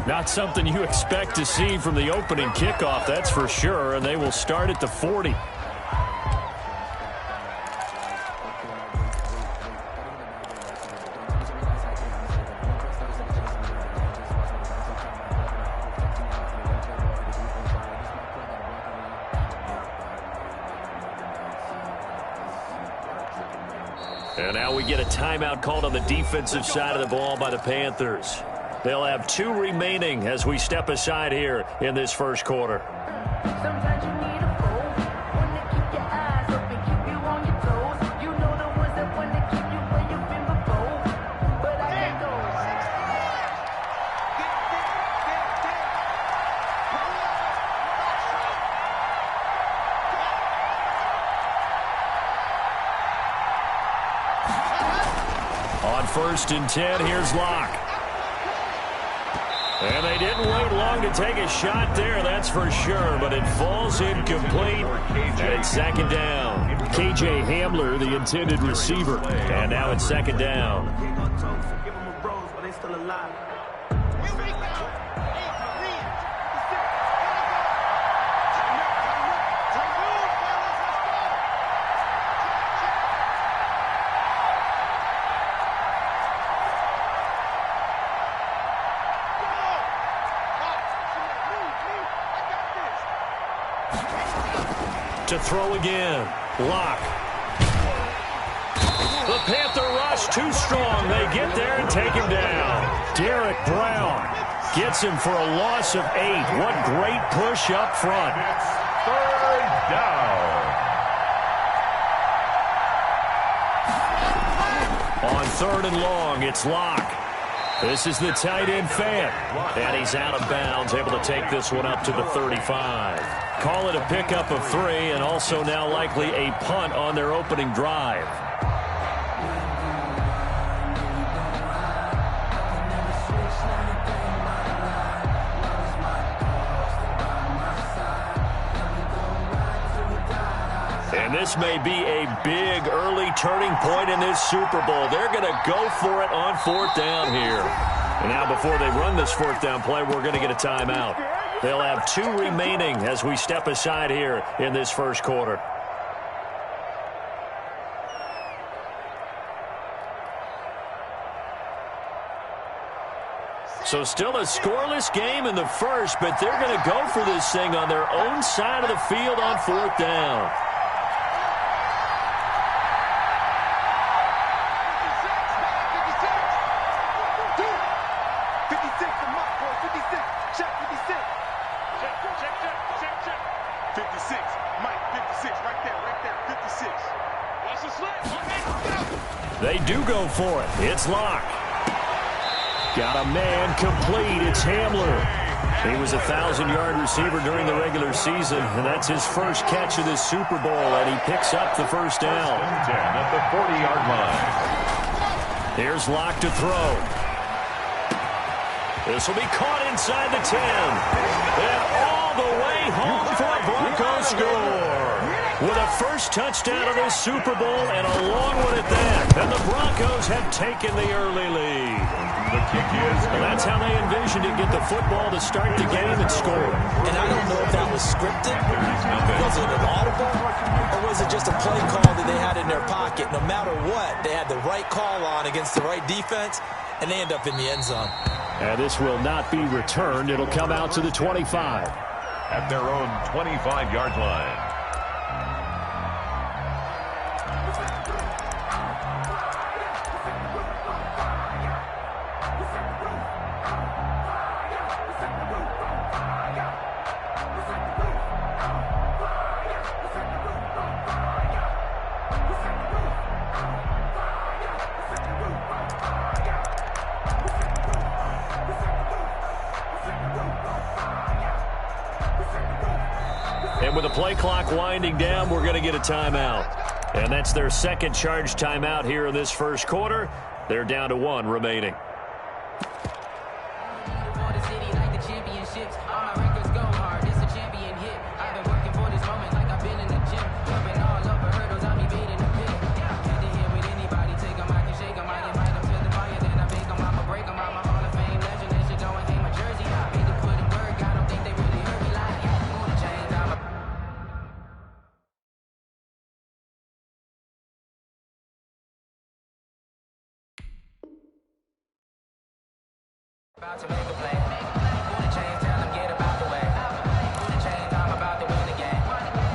Not something you expect to see from the opening kickoff, that's for sure, and they will start at the 40. And now we get a timeout called on the defensive side of the ball by the Panthers. They'll have 2 remaining as we step aside here in this first quarter. Sometimes you need a fool, one to keep your eyes open, keep you on your toes. You know the ones that want to keep you where you've been before. But I can't go. On 1st and 10, here's Locke. And they didn't wait long to take a shot there, that's for sure, but it falls incomplete, and it's 2nd down. K.J. Hamler, the intended receiver, and now it's 2nd down. To throw again, Locke. The Panther rush too strong. They get there and take him down. Derek Brown gets him for a loss of 8. What great push up front. It's 3rd down. On 3rd and long, it's Locke. This is the tight end fan, and he's out of bounds, able to take this one up to the 35. Call it a pickup of 3, and also now likely a punt on their opening drive. And this may be a big early turning point in this Super Bowl. They're going to go for it on 4th down here. And now before they run this 4th down play, we're going to get a timeout. They'll have 2 remaining as we step aside here in this first quarter. So still a scoreless game in the first, but they're going to go for this thing on their own side of the field on 4th down. They do go for it. It's Locke. Got a man complete. It's Hamler. He was a 1,000-yard receiver during the regular season, and that's his first catch of this Super Bowl, and he picks up the 1st down. 10 at the 40-yard line. Here's Locke to throw. This will be caught inside the 10. And all the way home for a Broncos score. With a first touchdown of this Super Bowl and a long one at that. And the Broncos have taken the early lead. The kick is And that's how they envisioned to get the football to start the game and score. And I don't know if that was scripted. Was it an audible? Or was it just a play call that they had in their pocket? No matter what, they had the right call on against the right defense, and they end up in the end zone. And this will not be returned. It'll come out to the 25. at their own 25-yard line. And with the play clock winding down, we're going to get a timeout. And that's their second charge timeout here in this first quarter. They're down to one remaining.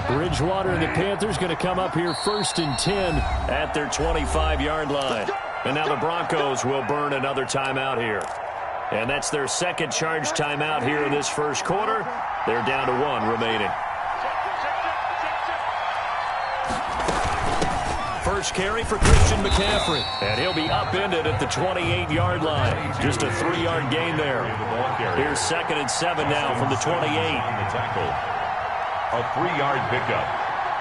Bridgewater and the Panthers going to come up here 1st and 10 at their 25-yard line. And now the Broncos will burn another timeout here. And that's their second charge timeout here in this first quarter. They're down to 1 remaining. First carry for Christian McCaffrey. And he'll be upended at the 28-yard line. Just a 3-yard gain there. Here's 2nd and 7 now from the 28. A 3-yard pickup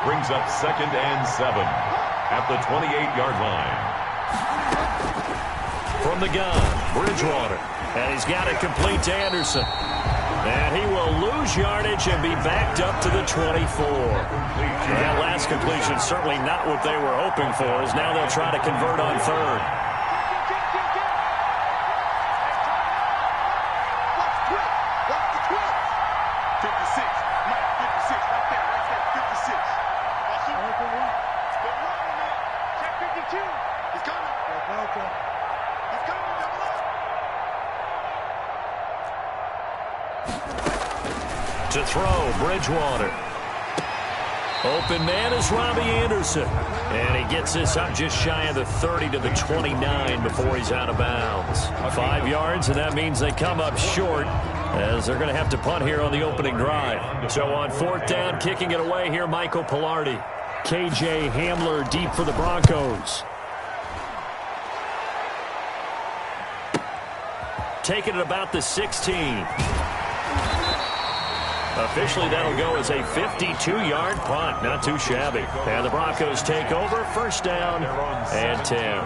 brings up 2nd and 7 at the 28-yard line. From the gun, Bridgewater. And he's got it complete to Anderson. And he will lose yardage and be backed up to the 24. That last completion certainly not what they were hoping for, as now they'll try to convert on 3rd. To throw, Bridgewater. Open man is Robbie Anderson. And he gets this up just shy of the 30 to the 29 before he's out of bounds. 5 yards, and that means they come up short, as they're going to have to punt here on the opening drive. So on 4th down, kicking it away here, Michael Pilardi. KJ Hamler deep for the Broncos. Taking it about the 16. Officially, that'll go as a 52-yard punt. Not too shabby. And the Broncos take over. 1st down and 10.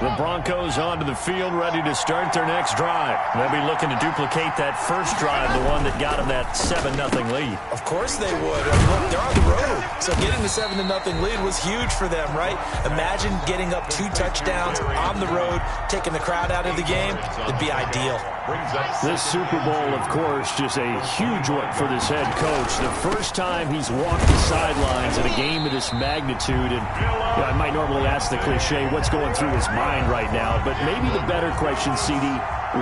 The Broncos onto the field, ready to start their next drive. They'll be looking to duplicate that first drive, the one that got them that 7-0 lead. Of course they would. Look, they're on the road, so getting the 7-0 lead was huge for them, right? Imagine getting up 2 touchdowns on the road, taking the crowd out of the game. It'd be ideal. This Super Bowl, of course, just a huge one for this head coach. The first time he's walked the sidelines in a game of this magnitude. And I might normally ask the cliche, what's going through his mind right now? But maybe the better question, CD,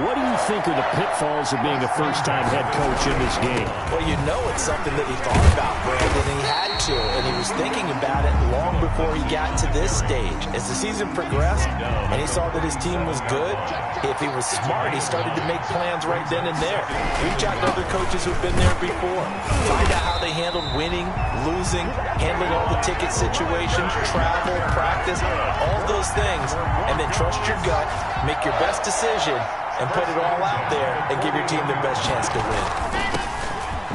what do you think are the pitfalls of being a first-time head coach in this game? Well, you know it's something that he thought about, Brandon, and he had to. And he was thinking about it long before he got to this stage. As the season progressed and he saw that his team was good, if he was smart, he started to make plans right then and there. Reach out to other coaches who've been there before. Find out how they handled winning, losing, handling all the ticket situations, travel, practice, all those things. And then trust your gut, make your best decision, and put it all out there and give your team the best chance to win.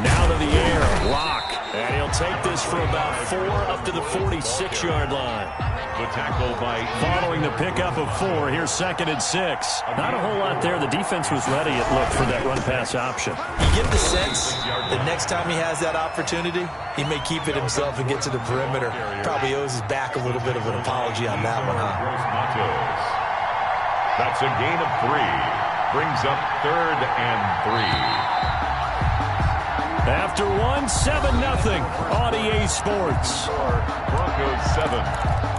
Now to the air, Locke. And he'll take this for about 4 up to the 46-yard line. The tackle by... Following the pickup of 4, here's 2nd and 6. Not a whole lot there. The defense was ready, it looked, for that run-pass option. You get the sense that next time he has that opportunity, he may keep it himself and get to the perimeter. Probably owes his back a little bit of an apology on that one, huh? That's a gain of 3. Brings up 3rd and 3. After 7-0 on EA Sports. Broncos 7,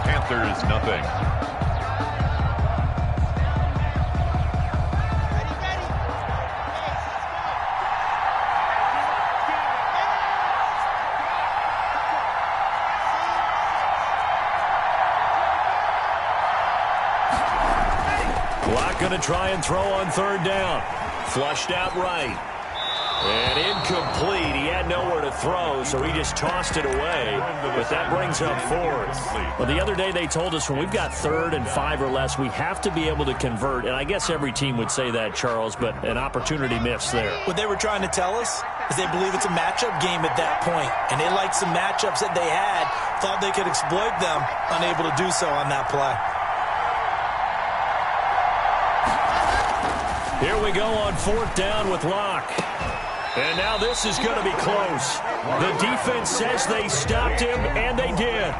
Panthers nothing. Locke going to try and throw on 3rd down. Flushed out right. And incomplete. He had nowhere to throw, so he just tossed it away. But that brings up 4th. Well, the other day they told us when we've got 3rd and 5 or less, we have to be able to convert. And I guess every team would say that, Charles, but an opportunity missed there. What they were trying to tell us is they believe it's a matchup game at that point. And they liked some matchups that they had, thought they could exploit them, unable to do so on that play. Here we go on 4th down with Locke. And now this is going to be close. The defense says they stopped him, and they did.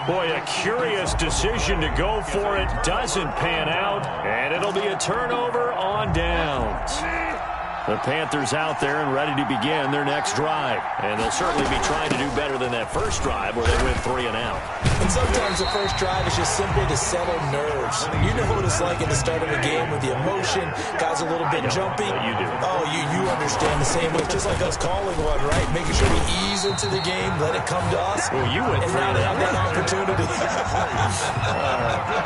Boy, a curious decision to go for it. Doesn't pan out, and it'll be a turnover on downs. The Panthers out there and ready to begin their next drive. And they'll certainly be trying to do better than that first drive where they went 3 and out. And sometimes the first drive is just simply to settle nerves. You know what it's like at the start of a game with the emotion. Guys a little bit jumpy. You do. Oh, you understand the same way. Just like us calling one, right? Making sure we ease into the game, let it come to us. Well, you went 3 and now they have that opportunity.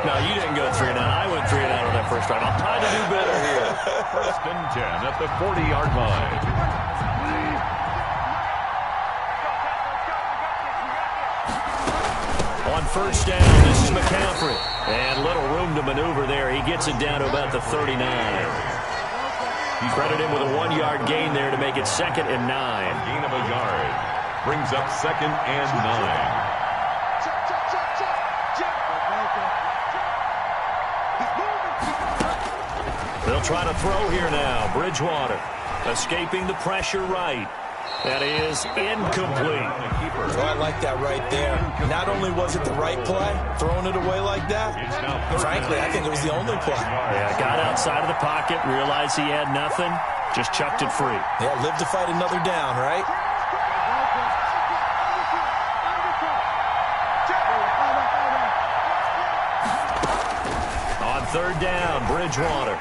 No, you didn't go 3 and out. I went 3 and out on that first drive. I'm trying to do better here. First and 10 at the 40-yard line. On first down, this is McCaffrey. And little room to maneuver there. He gets it down to about the 39. Credit him with a 1-yard gain there to make it 2nd and 9. Gain of a yard. Brings up 2nd and 9. They'll try to throw here now. Bridgewater escaping the pressure right. That is incomplete. Oh, I like that right there. Not only was it the right play, throwing it away like that, frankly, I think it was the only play. Yeah, got outside of the pocket, realized he had nothing, just chucked it free. Yeah, live to fight another down, right? On third down, Bridgewater.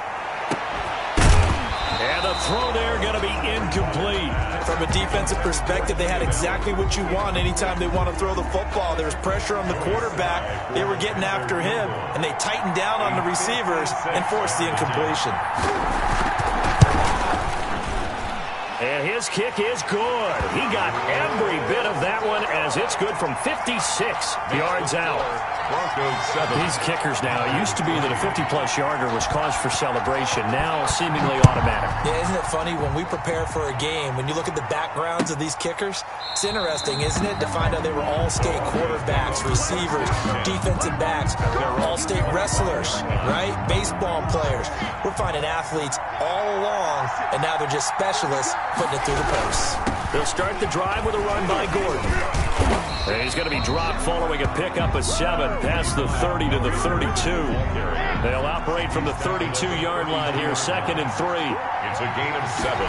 And the throw there going to be incomplete. From a defensive perspective, they had exactly what you want anytime they want to throw the football. There was pressure on the quarterback. They were getting after him, and they tightened down on the receivers and forced the incompletion. And his kick is good. He got every bit of that one as it's good from 56 yards out. These kickers now, it used to be that a 50-plus yarder was cause for celebration. Now seemingly automatic. Yeah, isn't it funny when we prepare for a game, when you look at the backgrounds of these kickers, it's interesting, isn't it, to find out they were all-state quarterbacks, receivers, defensive backs, all-state wrestlers, right? Baseball players. We're finding athletes all along, and now they're just specialists putting it through the posts. They'll start the drive with a run by Gordon. And he's going to be dropped following a pickup of 7 past the 30 to the 32. They'll operate from the 32-yard line here, 2nd and 3. It's a gain of 7.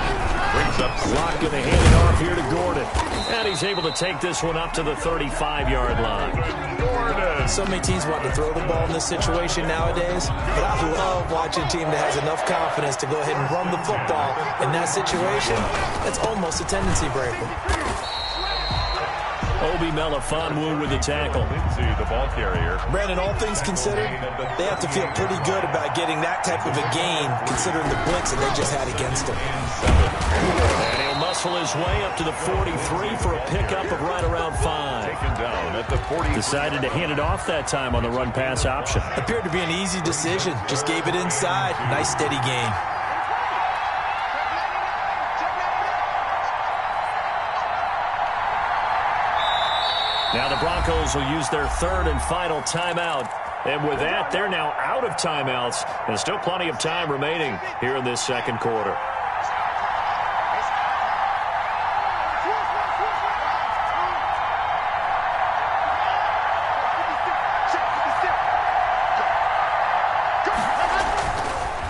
Brings up Clock going to hand it off here to Gordon. And he's able to take this one up to the 35-yard line. Gordon. So many teams want to throw the ball in this situation nowadays, but I love watching a team that has enough confidence to go ahead and run the football. In that situation, it's almost a tendency breaker. Obi Melifonwu with the tackle. Lindsay, the ball carrier. Brandon, all things considered, they have to feel pretty good about getting that type of a gain, considering the blitz that they just had against them. And he'll muscle his way up to the 43 for a pickup of right around 5. Taken down at the 40. Decided to hand it off that time on the run-pass option. Appeared to be an easy decision. Just gave it inside. Nice, steady gain. Now the Broncos will use their 3rd and final timeout. And with that, they're now out of timeouts. And still plenty of time remaining here in this second quarter.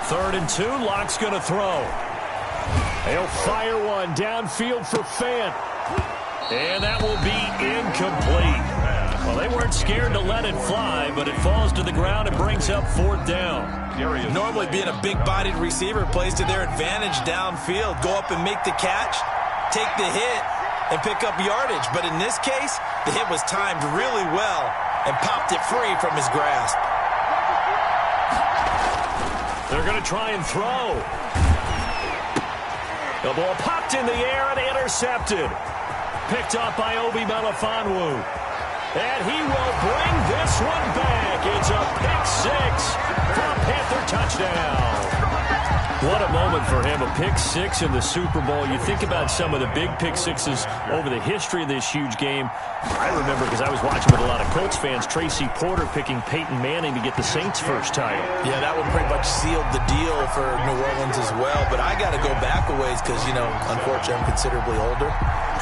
Third and 2, Locke's going to throw. He'll fire one downfield for Fant. And that will be incomplete. Well, they weren't scared to let it fly, but it falls to the ground and brings up 4th down. Normally being a big-bodied receiver plays to their advantage downfield. Go up and make the catch, take the hit, and pick up yardage. But in this case, the hit was timed really well and popped it free from his grasp. They're going to try and throw. The ball popped in the air and intercepted. Picked up by Obi Melifonwu. And he will bring this one back. It's a pick-6 for a Panther touchdown. What a moment for him, a pick-6 in the Super Bowl. You think about some of the big pick-6s over the history of this huge game. I remember, because I was watching with a lot of Colts fans, Tracy Porter picking Peyton Manning to get the Saints' first title. Yeah, that one pretty much sealed the deal for New Orleans as well. But I got to go back a ways because, you know, unfortunately I'm considerably older.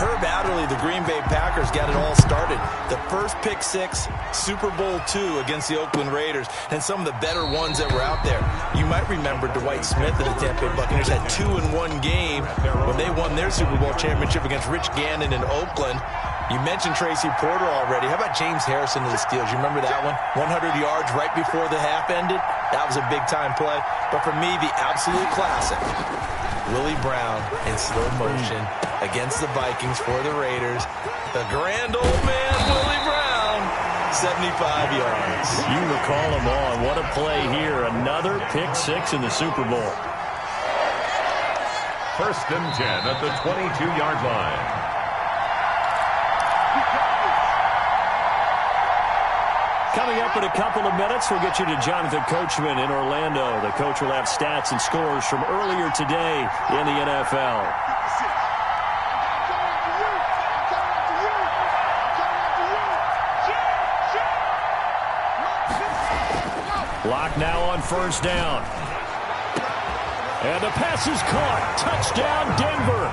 Herb Adderley, the Green Bay Packers, got it all started. The first pick six, Super Bowl II against the Oakland Raiders, and some of the better ones that were out there. You might remember Dwight Smith of the Tampa Bay Buccaneers had 2-in-1 game when they won their Super Bowl championship against Rich Gannon in Oakland. You mentioned Tracy Porter already. How about James Harrison of the Steelers? You remember that one? 100 yards right before the half ended. That was a big-time play. But for me, the absolute classic, Willie Brown in slow motion against the Vikings for the Raiders. The grand old man, Willie Brown, 75 yards. You recall him on. What a play here. Another pick six in the Super Bowl. 1st and 10 at the 22-yard line. Coming up in a couple of minutes, we'll get you to Jonathan Coachman in Orlando. The coach will have stats and scores from earlier today in the NFL. Block now on 1st down. And the pass is caught. Touchdown, Denver.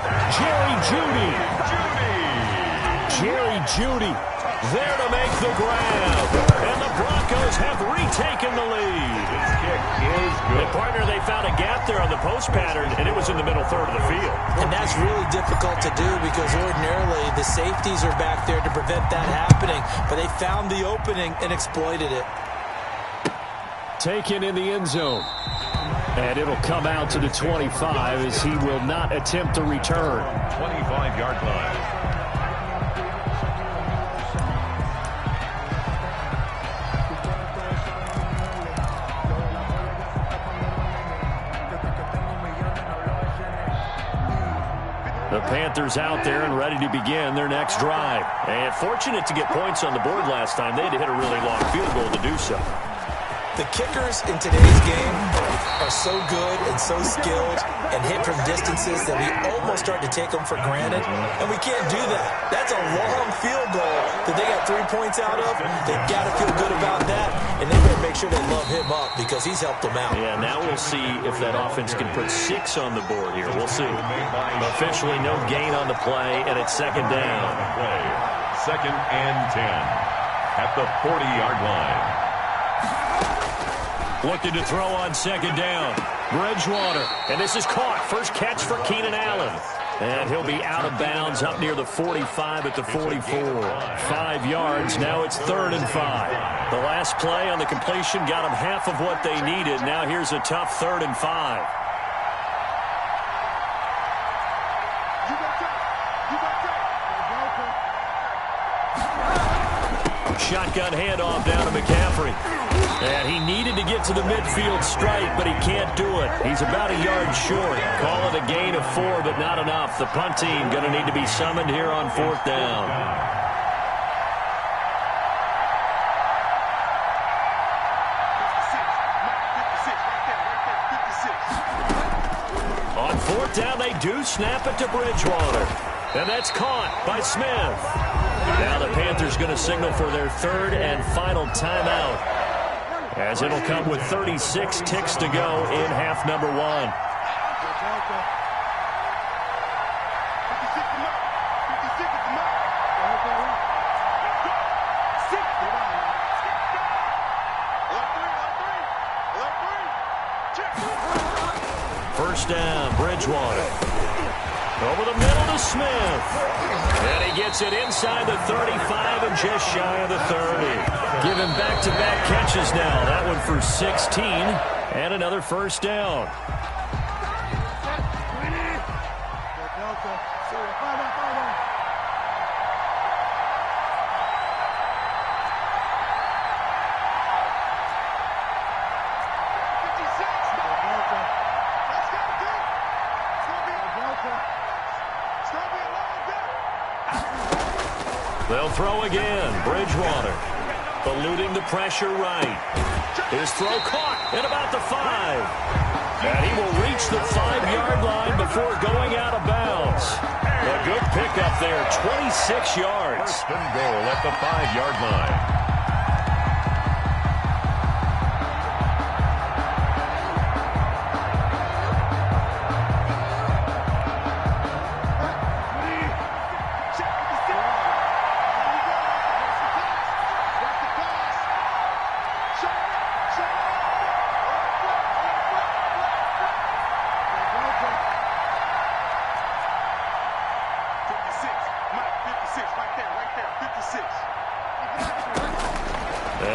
Jerry Jeudy there to make the grab. And the Broncos have retaken the lead. This kick is good. And partner, they found a gap there on the post pattern, and it was in the middle third of the field. And that's really difficult to do because ordinarily the safeties are back there to prevent that happening. But they found the opening and exploited it. Taken in the end zone. And it'll come out to the 25 as he will not attempt to return. 25-yard line. The Panthers out there and ready to begin their next drive. And fortunate to get points on the board last time. They had to hit a really long field goal to do so. The kickers in today's game are so good and so skilled and hit from distances that we almost start to take them for granted, and we can't do that. That's a long field goal that they got 3 points out of. They've got to feel good about that, and they better make sure they love him up because he's helped them out. Yeah, now we'll see if that offense can put 6 on the board here. We'll see. Officially no gain on the play, and it's 2nd down. 2nd and 10 at the 40-yard line. Looking to throw on 2nd down. Bridgewater. And this is caught. First catch for Keenan Allen. And he'll be out of bounds up near the 45 at the 44. 5 yards. Now it's 3rd and 5. The last play on the completion got them half of what they needed. Now here's a tough 3rd and 5. Shotgun handoff down to McCaffrey. And he needed to get to the midfield stripe, but he can't do it. He's about a yard short. Call it a gain of 4, but not enough. The punt team going to need to be summoned here on 4th down. On 4th down, they do snap it to Bridgewater. And that's caught by Smith. Now the Panthers going to signal for their 3rd and final timeout, as it'll come with 36 ticks to go in half number 1. First down, Bridgewater. Over the middle to Smith. And he gets it inside the 35 and just shy of the 30. Giving back-to-back catches now. That one for 16 and another first down. They'll throw again. Bridgewater eluding the pressure right. His throw caught at about the 5. And he will reach the 5-yard line before going out of bounds. A good pickup there, 26 yards. 1st and goal at the 5-yard line.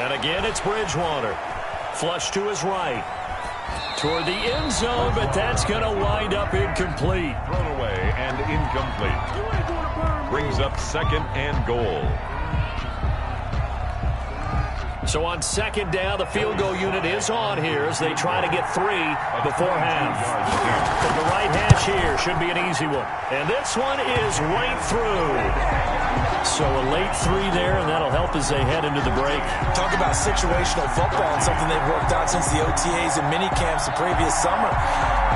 And again, it's Bridgewater. Flush to his right. Toward the end zone, but that's going to wind up incomplete. Thrown away and incomplete. Brings up second and goal. So on second down, the field goal unit is on here as they try to get 3 before half. From the right hash here should be an easy one. And this one is right through. So a late 3 there, and that'll help as they head into the break. Talk about situational football and something they've worked out since the OTAs and mini camps the previous summer.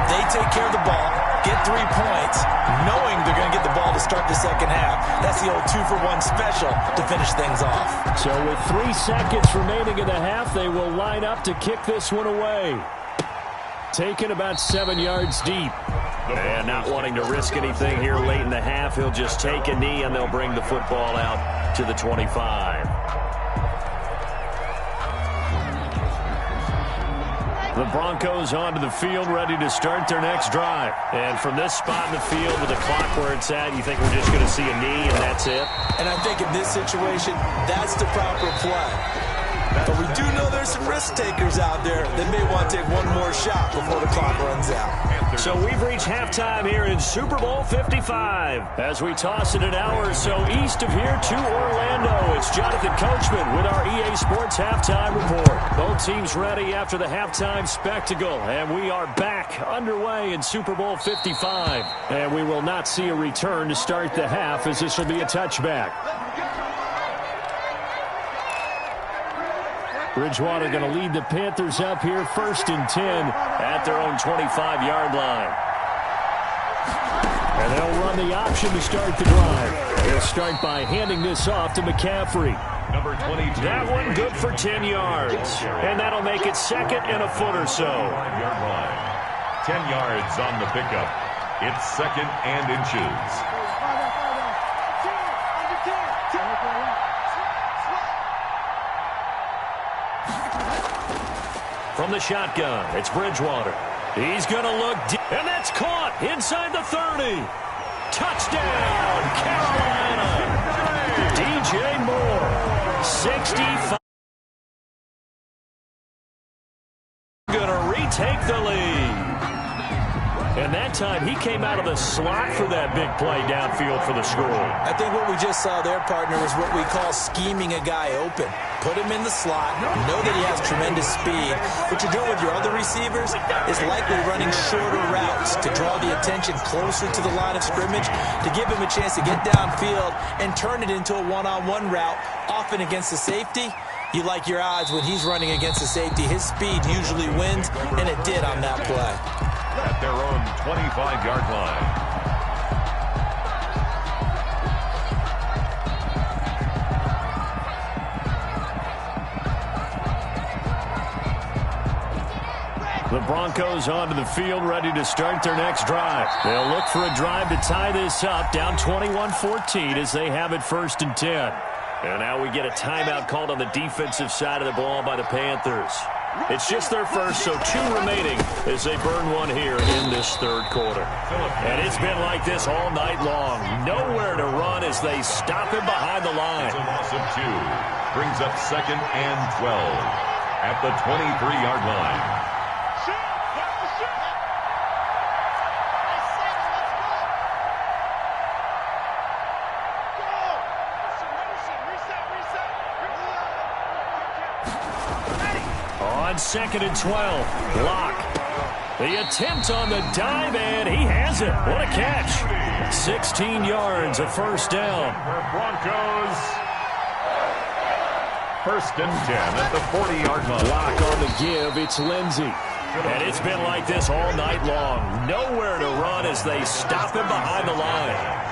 They take care of the ball, get 3 points, knowing they're going to get the ball to start the second half. That's the old 2-for-1 special to finish things off. So with 3 seconds remaining in the half, they will line up to kick this one away. Taken about 7 yards deep. And not wanting to risk anything here late in the half, he'll just take a knee and they'll bring the football out to the 25. The Broncos onto the field, ready to start their next drive. And from this spot in the field with the clock where it's at, you think we're just going to see a knee and that's it? And I think in this situation, that's the proper play. But we do know there's some risk takers out there that may want to take one more shot before the clock runs out. So we've reached halftime here in Super Bowl 55. As we toss it an hour or so east of here to Orlando, it's Jonathan Coachman with our EA Sports Halftime Report. Both teams ready after the halftime spectacle, and we are back underway in Super Bowl 55. And we will not see a return to start the half, as this will be a touchback. Bridgewater going to lead the Panthers up here 1st and 10 at their own 25-yard line. And they'll run the option to start the drive. They'll start by handing this off to McCaffrey. Number 22. That one good for 10 yards. And that'll make it 2nd and a foot or so. 5-yard line. 10 yards on the pickup. It's 2nd and inches. From the shotgun, it's Bridgewater. He's going to look deep, and that's caught inside the 30. Touchdown, Carolina. DJ Moore, 65. Going to retake the lead. And that time, he came out of the slot for that big play downfield for the score. I think what we just saw there, partner, is what we call scheming a guy open. Put him in the slot, know that he has tremendous speed. What you're doing with your other receivers is likely running shorter routes to draw the attention closer to the line of scrimmage, to give him a chance to get downfield and turn it into a one-on-one route, often against the safety. You like your odds when he's running against the safety. His speed usually wins, and it did on that play. At their own 25-yard line. The Broncos onto the field, ready to start their next drive. They'll look for a drive to tie this up, down 21-14 as they have it 1st and 10. And now we get a timeout called on the defensive side of the ball by the Panthers. It's just their first, so 2 remaining as they burn one here in this 3rd quarter. And it's been like this all night long. Nowhere to run as they stop him behind the line. It's a loss of 2. Brings up 2nd and 12 at the 23-yard line. On 2nd and 12, block. The attempt on the dive, and he has it. What a catch. 16 yards, a 1st down. Broncos. 1st and 10 at the 40-yard line. Block on the give, it's Lindsey. And it's been like this all night long. Nowhere to run as they stop him behind the line.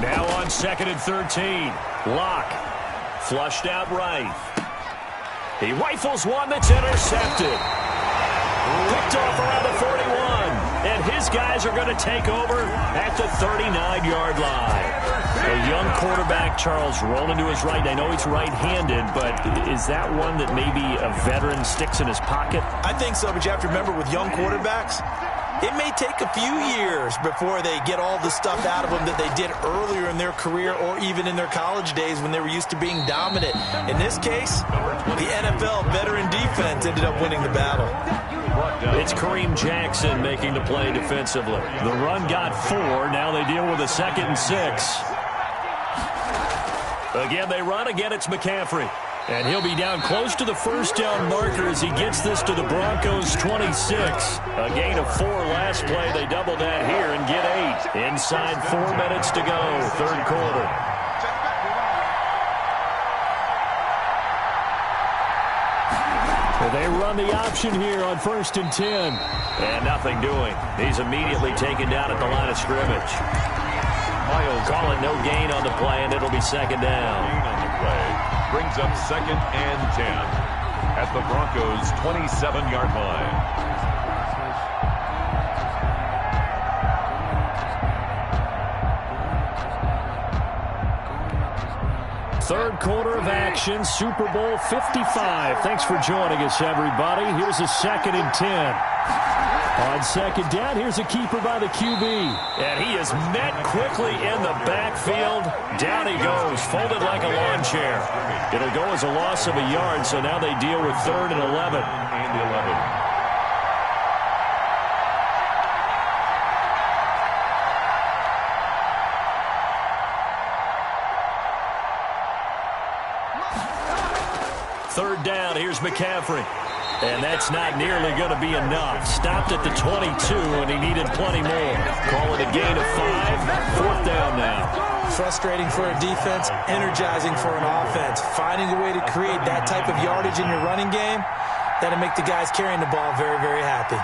Now on 2nd and 13. Lock. Flushed out right. He rifles one that's intercepted. Picked off around the 41. And his guys are going to take over at the 39-yard line. A young quarterback, Charles, rolling to his right. I know he's right-handed, but is that one that maybe a veteran sticks in his pocket? I think so, but you have to remember with young quarterbacks, it may take a few years before they get all the stuff out of them that they did earlier in their career or even in their college days when they were used to being dominant. In this case, the NFL veteran defense ended up winning the battle. It's Kareem Jackson making the play defensively. The run got 4. Now they deal with a 2nd and 6. Again, they run. Again, it's McCaffrey. And he'll be down close to the first down marker as he gets this to the Broncos' 26. A gain of 4 last play. They double that here and get 8. Inside 4 minutes to go, third quarter. They run the option here on 1st and 10. And nothing doing. He's immediately taken down at the line of scrimmage. Call it no gain on the play, and it'll be 2nd down. On the play brings up 2nd and 10 at the Broncos' 27-yard line. Third quarter of action, Super Bowl 55. Thanks for joining us, everybody. Here's a 2nd and 10. On 2nd down, here's a keeper by the QB. And he is met quickly in the backfield. Down he goes, folded like a lawn chair. It'll go as a loss of a yard, so now they deal with 3rd and 11. And 11. Third down, here's McCaffrey. And that's not nearly going to be enough. Stopped at the 22, and he needed plenty more. Call it a gain of 5. 4th down now. Frustrating for a defense, energizing for an offense. Finding a way to create that type of yardage in your running game, that'll make the guys carrying the ball very, very happy.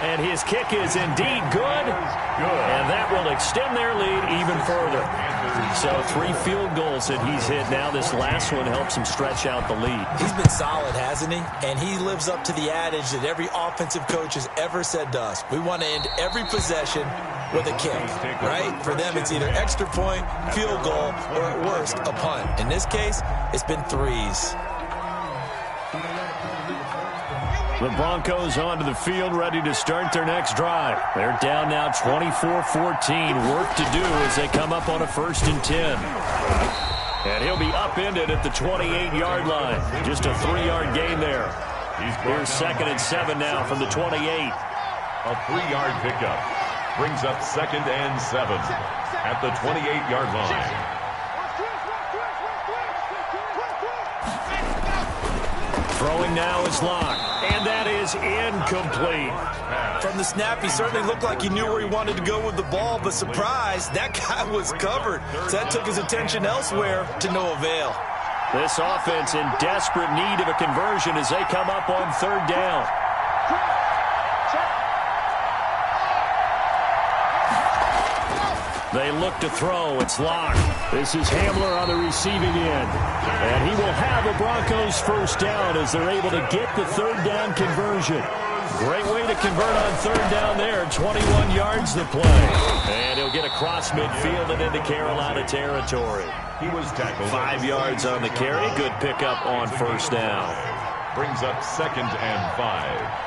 And his kick is indeed good. And that will extend their lead even further. So 3 field goals that he's hit now. This last one helps him stretch out the lead. He's been solid, hasn't he? And he lives up to the adage that every offensive coach has ever said to us. We want to end every possession with a kick, right? For them, it's either extra point, field goal, or at worst, a punt. In this case, it's been 3s. The Broncos onto the field, ready to start their next drive. They're down now 24-14. Work to do as they come up on a 1st and 10. And he'll be upended at the 28-yard line. Just a 3-yard gain there. Here's 2nd and 7 now from the 28. A 3-yard pickup brings up 2nd and 7 at the 28-yard line. Throwing now is Locke. And that is incomplete. From the snap, he certainly looked like he knew where he wanted to go with the ball, but surprise, that guy was covered. So that took his attention elsewhere to no avail. This offense in desperate need of a conversion as they come up on 3rd down. They look to throw. It's Locke. This is Hamler on the receiving end. And he will have a Broncos 1st down as they're able to get the 3rd down conversion. Great way to convert on 3rd down there. 21 yards to play. And he'll get across midfield and into Carolina territory. He was tackled. 5 yards on the carry. Good pickup on 1st down. Brings up 2nd and 5.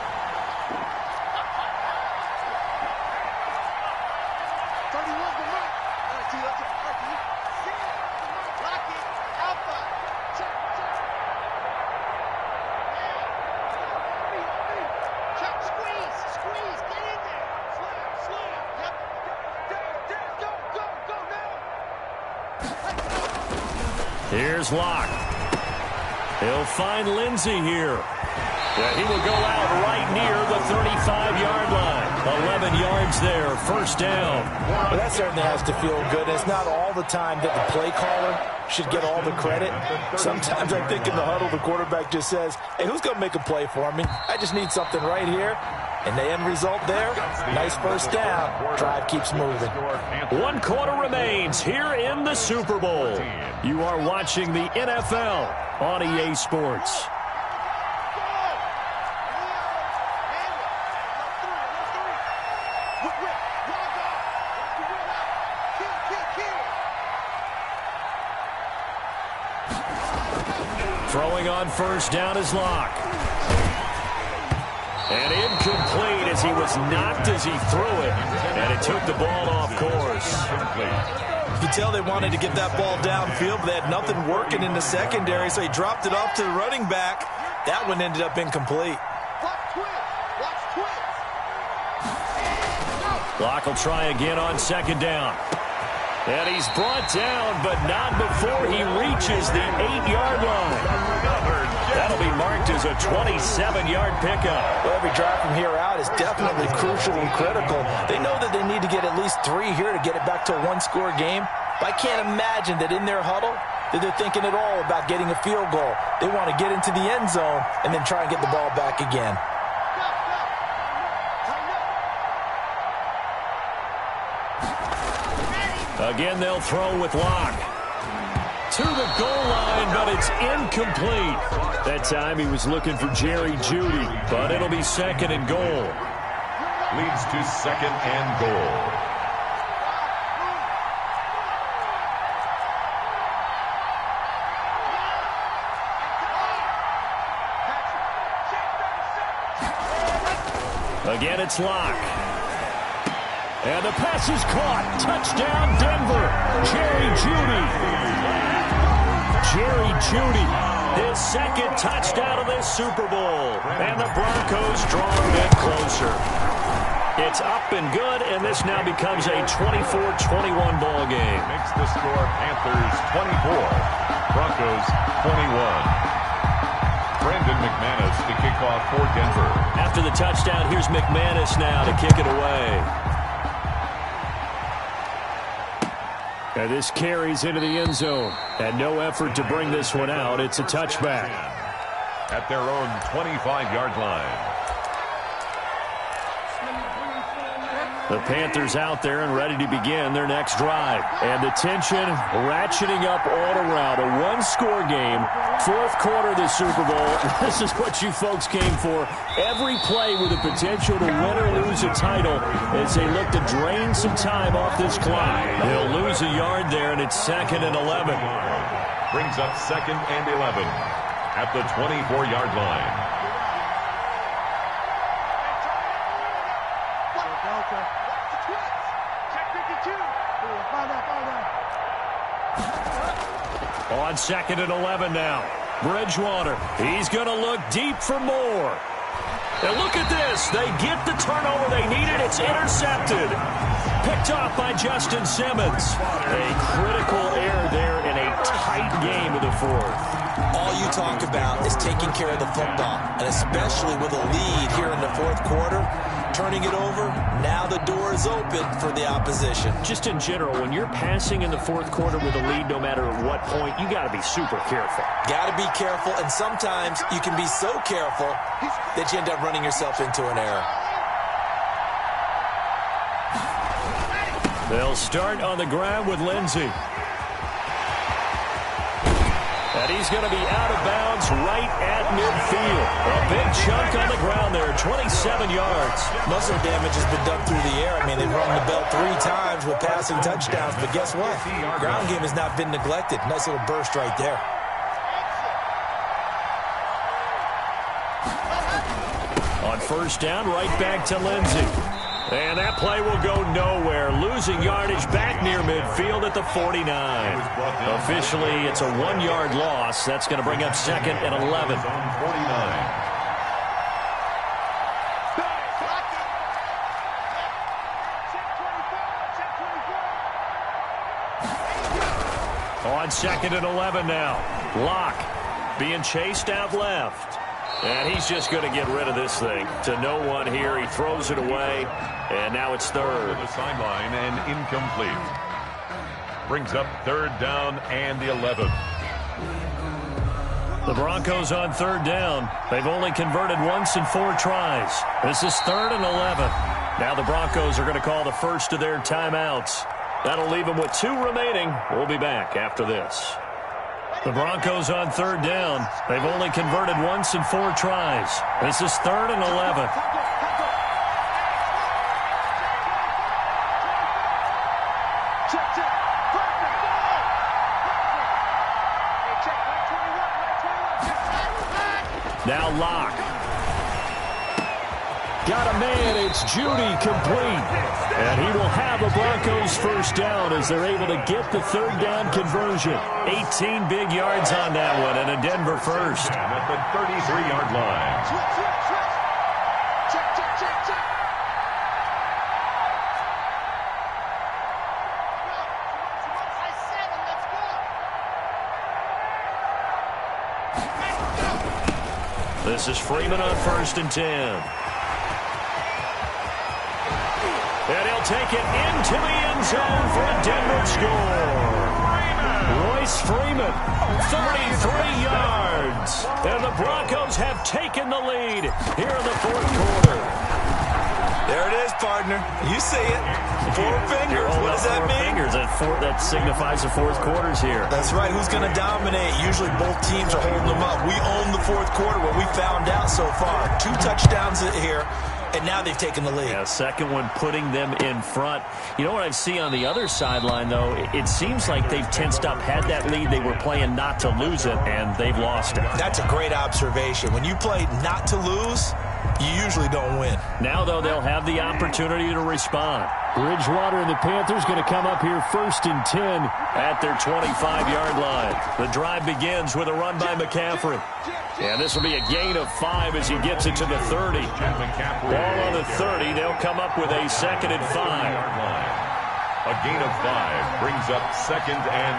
Here's Locke. He'll find Lindsey here. Yeah, he will go out right near the 35-yard line. 11 yards there, 1st down. Well, that certainly has to feel good. It's not all the time that the play caller should get all the credit. Sometimes I think in the huddle, the quarterback just says, hey, who's going to make a play for me? I just need something right here. And the end result there, nice 1st down. Drive keeps moving. 1 quarter remains here in the Super Bowl. You are watching the NFL on EA Sports. Throwing on first down is Locke. And incomplete as he was knocked as he threw it. And it took the ball off course. You could tell they wanted to get that ball downfield, but they had nothing working in the secondary, so he dropped it off to the running back. That one ended up incomplete. Locke will try again on second down. And he's brought down, but not before he reaches the 8-yard line. That'll be marked as a 27-yard pickup. Well, every drive from here out is definitely crucial and critical. They know that they need to get at least 3 here to get it back to a one-score game. But I can't imagine that in their huddle that they're thinking at all about getting a field goal. They want to get into the end zone and then try and get the ball back again. Again, they'll throw with Locke. To the goal line, but it's incomplete. That time he was looking for Jerry Jeudy, but it'll be second and goal. Leads to second and goal. Again, it's Locke. And the pass is caught. Touchdown, Denver. Jerry Jeudy. Jerry Jeudy, his second touchdown of this Super Bowl. And the Broncos draw a bit closer. It's up and good, and this now becomes a 24-21 ball game. Makes the score Panthers 24, Broncos 21. Brandon McManus to kick off for Denver. After the touchdown, here's McManus now to kick it away. And this carries into the end zone. And no effort to bring this one out. It's a touchback. At their own 25-yard line. The Panthers out there and ready to begin their next drive. And the tension ratcheting up all around. A one-score game, fourth quarter of the Super Bowl. This is what you folks came for. Every play with the potential to win or lose a title as they look to drain some time off this clock. They'll lose a yard there, and it's second and 11. Brings up second and 11 at the 24-yard line. On second and 11 now. Bridgewater, he's going to look deep for more. And look at this. They get the turnover they needed. It's intercepted. Picked off by Justin Simmons. A critical error there in a tight game of the fourth. All you talk about is taking care of the football, and especially with a lead here in the fourth quarter, turning it over, now the door is open for the opposition. Just in general, when you're passing in the fourth quarter with a lead, no matter at what point, you got to be super careful. Got to be careful, and sometimes you can be so careful that you end up running yourself into an error. They'll start on the ground with Lindsey. And he's going to be out of bounds right at midfield. A big chunk on the ground there, 27 yards. Most of the damage has been done through the air. I mean, they've rung the bell 3 times with passing touchdowns, but guess what? Ground game has not been neglected. Nice little burst right there. On first down, right back to Lindsey. And that play will go nowhere. Losing yardage back near midfield at the 49. Officially, it's a 1-yard loss. That's going to bring up second and 11. On second and 11 now. Locke being chased out left. And he's just going to get rid of this thing. To no one here. He throws it away. And now it's third. To the sideline and incomplete. Brings up third down and the 11th. The Broncos on third down. They've only converted once in 4 tries. This is third and 11. Now the Broncos are going to call the first of their timeouts. That'll leave them with 2 remaining. We'll be back after this. The Broncos on third down. They've only converted once in 4 tries. This is third and 11. Now Locke. Got a man. It's Judy complete. And he will have a Broncos first down as they're able to get the third down conversion. 18 big yards on that one and a Denver first. At the 33-yard line. This is Freeman on 1st and 10. And he'll take it into the end zone for a Denver score. Royce Freeman, 33 yards. And the Broncos have taken the lead here in the fourth quarter. There it is, partner. You see it. 4 fingers. What does that mean? Fingers. That signifies the fourth quarter's here. That's right. Who's going to dominate? Usually both teams are holding them up. We own the fourth quarter, what we found out so far. 2 touchdowns here, and now they've taken the lead. Yeah, second one putting them in front. You know what I see on the other sideline, though? It seems like they've tensed up, had that lead. They were playing not to lose it, and they've lost it. That's a great observation. When you play not to lose, you usually don't win. Now, though, they'll have the opportunity to respond. Bridgewater and the Panthers going to come up here 1st and 10 at their 25-yard line. The drive begins with a run by McCaffrey. And this will be a gain of 5 as he gets it to the 30. Ball on the 30. They'll come up with a 2nd and 5. A gain of 5 brings up 2nd and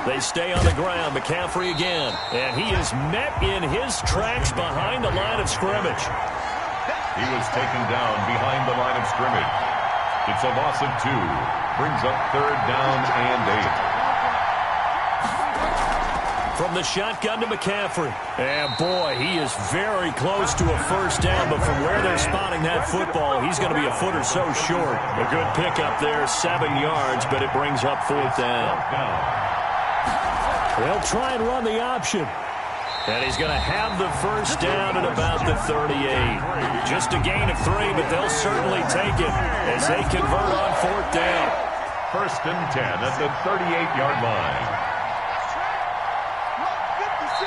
5. They stay on the ground. McCaffrey again. And he is met in his tracks behind the line of scrimmage. He was taken down behind the line of scrimmage. It's a loss of 2. Brings up 3rd down and 8. From the shotgun to McCaffrey. And boy, he is very close to a first down, but from where they're spotting that football, he's going to be a foot or so short. A good pickup there, 7 yards, but it brings up 4th down. They'll try and run the option. And he's going to have the first down at about the 38. Just a gain of 3, but they'll certainly take it as they convert on 4th down. 1st and 10 at the 38-yard line.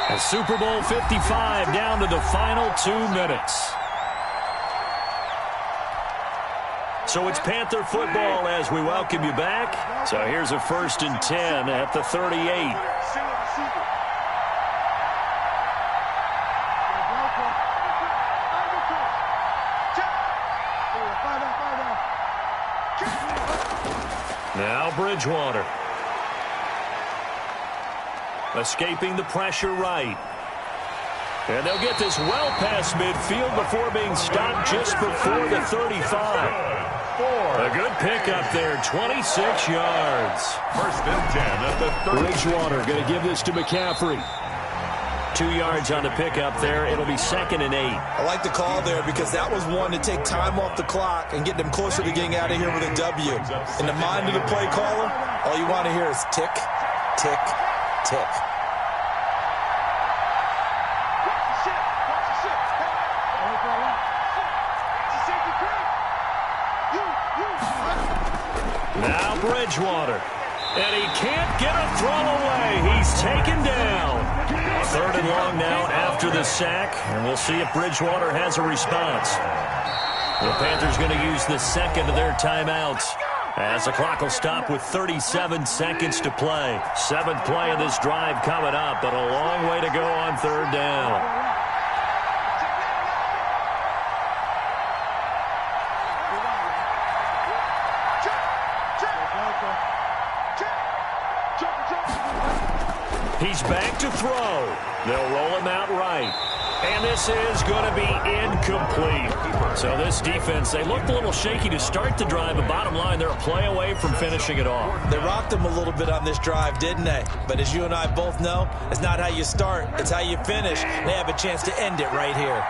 A Super Bowl 55 down to the final 2 minutes. So it's Panther football as we welcome you back. So here's a 1st and 10 at the 38. Now Bridgewater. Escaping the pressure right. And they'll get this well past midfield before being stopped just before the 35. A good pickup there, 26 yards. 1st and 10 at the 30. Bridgewater going to give this to McCaffrey. 2 yards on the pickup there. It'll be 2nd and 8. I like the call there because that was one to take time off the clock and get them closer to getting out of here with a W. In the mind of the play caller, all you want to hear is tick, tick, tick. Now Bridgewater. And he can't get a throw away. He's taken down. 3rd and long now after the sack. And we'll see if Bridgewater has a response. The Panthers going to use the 2nd of their timeouts as the clock will stop with 37 seconds to play. 7th play of this drive coming up, but a long way to go on 3rd down. He's back to throw. They'll roll him out right. And this is going to be incomplete. So this defense, they looked a little shaky to start the drive, but bottom line, they're a play away from finishing it off. They rocked them a little bit on this drive, didn't they? But as you and I both know, it's not how you start, it's how you finish. They have a chance to end it right here.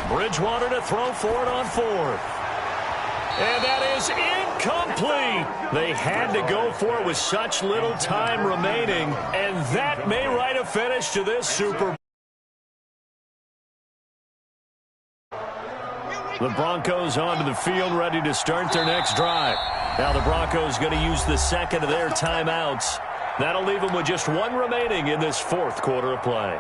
Bridgewater to throw for it on 4th. And that is Complete. They had to go for it with such little time remaining, and that may write a finish to this Super Bowl. The Broncos onto the field, ready to start their next drive. Now the Broncos going to use the second of their timeouts. That'll leave them with just one remaining in this fourth quarter of play.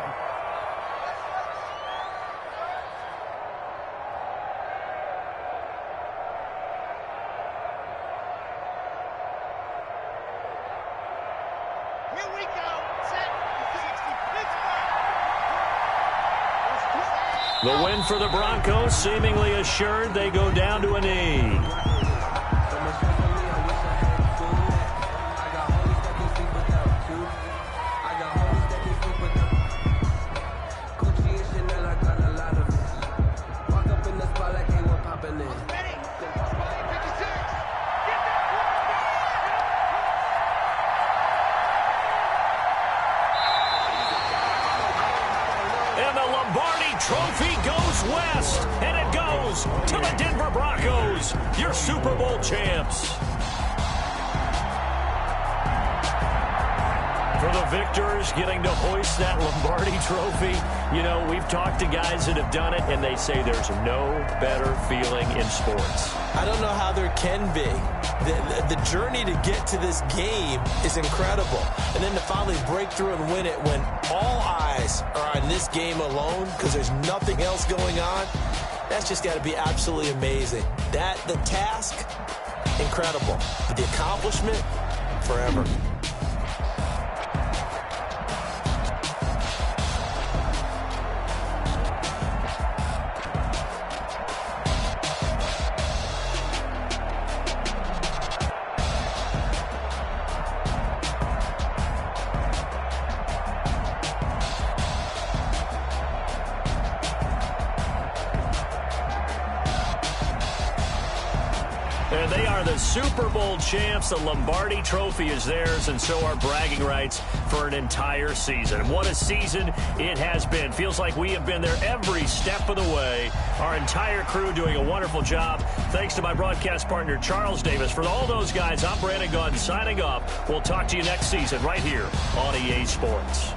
The win for the Broncos, seemingly assured. They go down to a knee. Trophy goes west, and it goes to the Denver Broncos, your Super Bowl champs. For the victors, getting to hoist that Lombardi trophy, you know, we've talked to guys that have done it, and they say there's no better feeling in sports. I don't know how there can be. The journey to get to this game is incredible. And then to finally break through and win it when all eyes are on this game alone because there's nothing else going on, that's just got to be absolutely amazing. The task, incredible. But the accomplishment, forever. And they are the Super Bowl champs. The Lombardi trophy is theirs, and so are bragging rights for an entire season. What a season it has been. Feels like we have been there every step of the way. Our entire crew doing a wonderful job. Thanks to my broadcast partner, Charles Davis. For all those guys, I'm Brandon Gaudin signing off. We'll talk to you next season right here on EA Sports.